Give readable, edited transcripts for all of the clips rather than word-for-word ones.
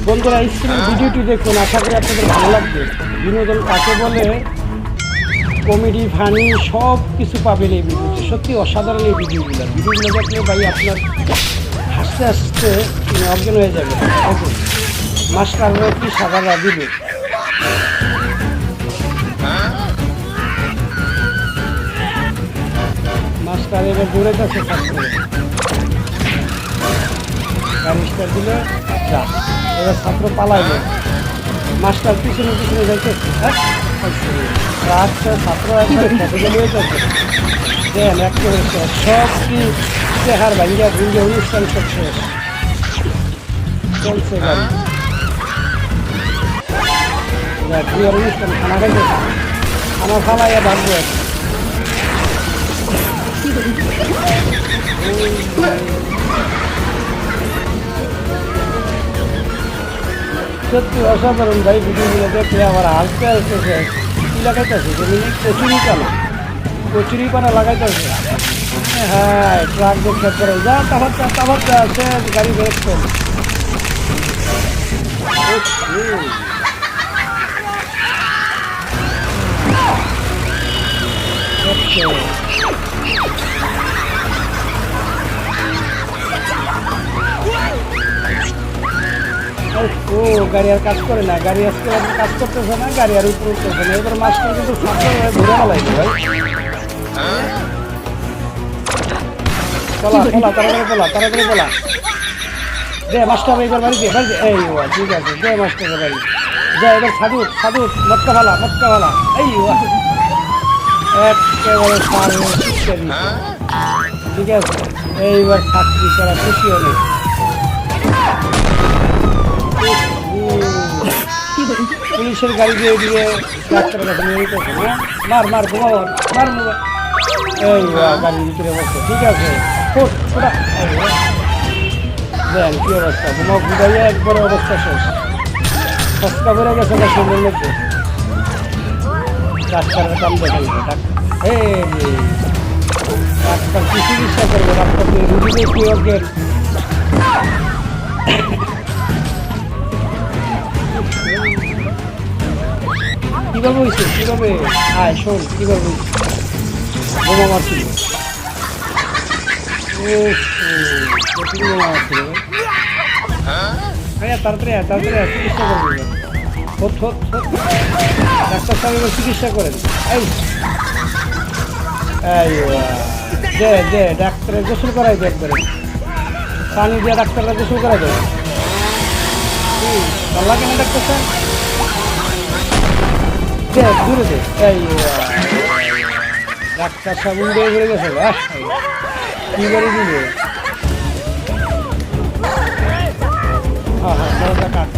বন্ধুরা স্ক্রিনের ভিডিওটি দেখুন, আশা করি আপনাদের ভালো লাগবে। বিনোদন কাকে বলে, কমেডি, ফানি সব কিছু পাবেন এই ভিডিওতে। সত্যি অসাধারণ এই ভিডিওগুলো দেখলে ভাই আপনার হাসতে হাসতে অজ্ঞান হয়ে যাবে। দেখুন মাস্টাররা কি সাদারা দিবে। মাস্টার এবার দূরে কাছে ছাত্র গাড়িস্টার দিলে যা, এবার ছাত্র পালাইবে, মাস্টার পিছনে পিছনে যাইতেছে। আচ্ছা ছাত্র দেন একেবারে সব কি চেহার ভাঙ্গিয়া ভুঙ্গিয়া অনুষ্ঠান সব শেষ চলছে গাড়ি। বিয়ের অনুষ্ঠান খানা খাইতেছে, খানা খাওয়াইয়া ভাববে সত্যি অসাধারণ ভাই। ভিডিওগুলো দেখলে আমার হালকা আসতেছে, কি লাগাইতেছে কচুরি পানা লাগাইতেছে। হ্যাঁ ট্রাক দেখতে করে যা তাবারটা আছে, গাড়ি বের করে ও গাড়ি আর কাজ করে না, গাড়ি আজকে কাজ করতেছে না, গাড়ি আর উপর উঠতেছে না। এবার মাস্টার কিন্তু ছাত্র ঘুরে গেলাইছে ভাই। তাড়াতাড়ি বলা দে মাস্টার এবার বাড়িতে এই ঠিক আছে, দে মাস্টারের বাড়ি যা। এবার সাধু মটকা ভালা এই একেবারে ঠিক আছে। এইবার ছাত্রী তারা খুশি হলে পুলিশের গাড়ি দিয়ে দিয়ে ডাক্তারের কাছে নিয়ে যেতেছে না। মার ঘুমাবার মার মোবাইল এই গাড়ির ভিতরে বসে ঠিক আছে। দেন কি অবস্থা, ঘুমাইয়া একবারে অবস্থা শেষ, সস্তা বেড়ে গেছে না সুন্দর মধ্যে। ডাক্তারের কাম দেখাইবে ডাক্তার কি চিকিৎসা করবে, ডাক্তার রুগীদের কি অজ্ঞের। কিভাবে হয়েছে কিভাবে আয় শোন কিভাবে বোমা মারছিল, বোমা মারছিল। তাড়াতাড়ি চিকিৎসা করবে, ডাক্তার সাহেব এবার চিকিৎসা করেন। দে ডাক্তারের গোসল করাই দে, একবারে পানি দিয়ে ডাক্তাররা গোসল করাই দেবে। ভালো লাগে না ডাক্তার সাহেব, দূরে দে। ডাক্তার সাহেব উড়ে ঘুরে গেছে, কি করে দিবে। হ্যাঁ কাট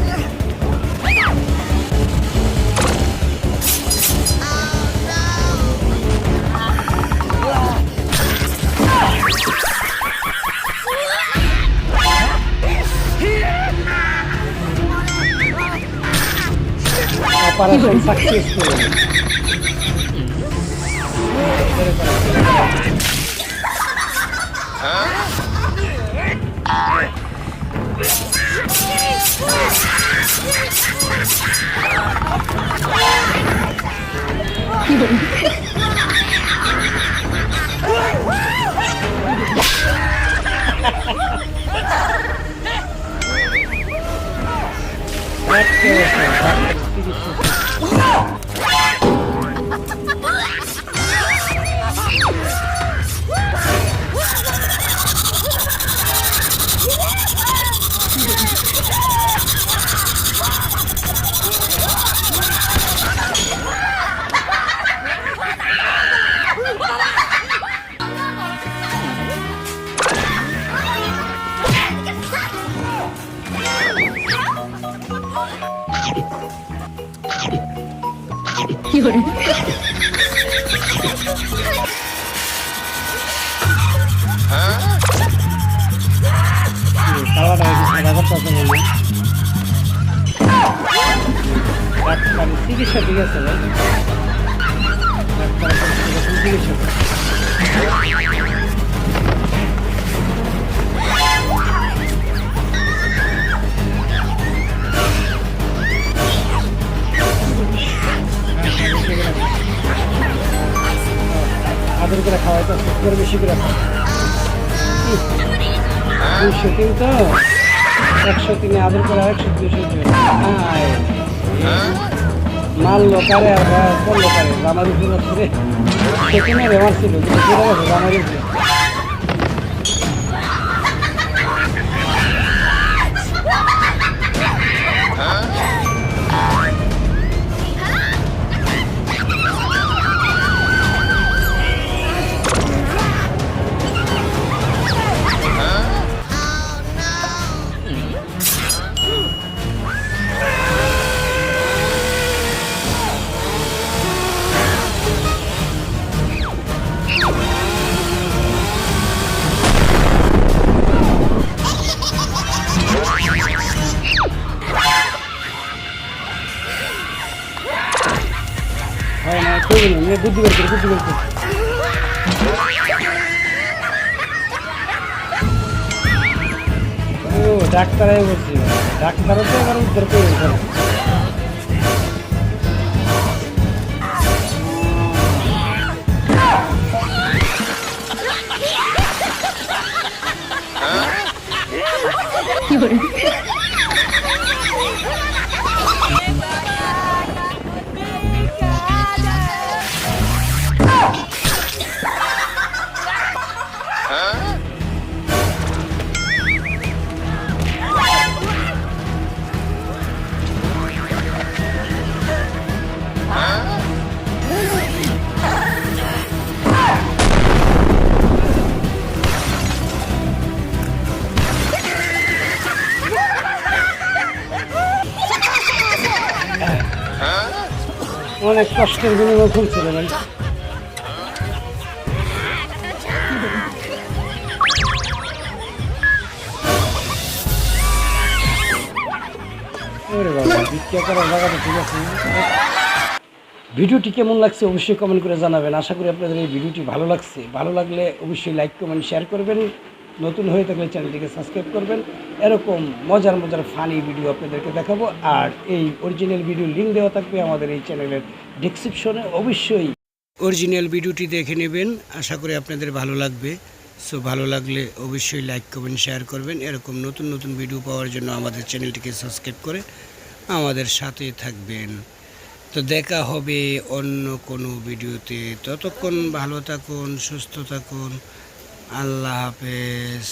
অপারেশন সাকসেসফুল। চিকিৎসা ঠিক আছে ভাই, ডাক্তার চিকিৎসা করে খাওয়াইতে করে বেশি করে খাওয়া 203 তো 103 আদর করে 100 মারলো কারে আর করলো কারে আমার উপরে ছেড়ে সেখানে রেমার ছিল কিন্তু পড়ে গেছে আমার উপরে হয় না কেউ নেই বুদ্ধি বের করে ও ডাক্তারাই বলছি ডাক্তারও তো এবার উদ্ধার করে অনেক কষ্টের বিনিময় খুলছিল ভাই ভিডিওটি কেমন লাগছে অবশ্যই কমেন্ট করে জানাবেন আশা করি আপনাদের এই ভিডিওটি ভালো লাগছে ভালো লাগলে অবশ্যই লাইক কমেন্ট শেয়ার করবেন নতুন হয়ে থাকলে চ্যানেলটিকে সাবস্ক্রাইব করবেন এরকম মজার ফানি ভিডিও আপনাদেরকে দেখাবো আর এই অরিজিনাল ভিডিও লিঙ্ক দেওয়া থাকবে আমাদের এই চ্যানেলের ডেসক্রিপশনে অবশ্যই অরিজিনাল ভিডিওটি দেখে নেবেন আশা করি আপনাদের ভালো লাগবে সো ভালো লাগলে অবশ্যই লাইক কমেন্ট শেয়ার করবেন এরকম নতুন ভিডিও পাওয়ার জন্য আমাদের চ্যানেলটিকে সাবস্ক্রাইব করে আমাদের সাথে থাকবেন তো দেখা হবে অন্য কোনো ভিডিওতে ততক্ষণ ভালো থাকুন সুস্থ থাকুন আল্লাহ হাফেজ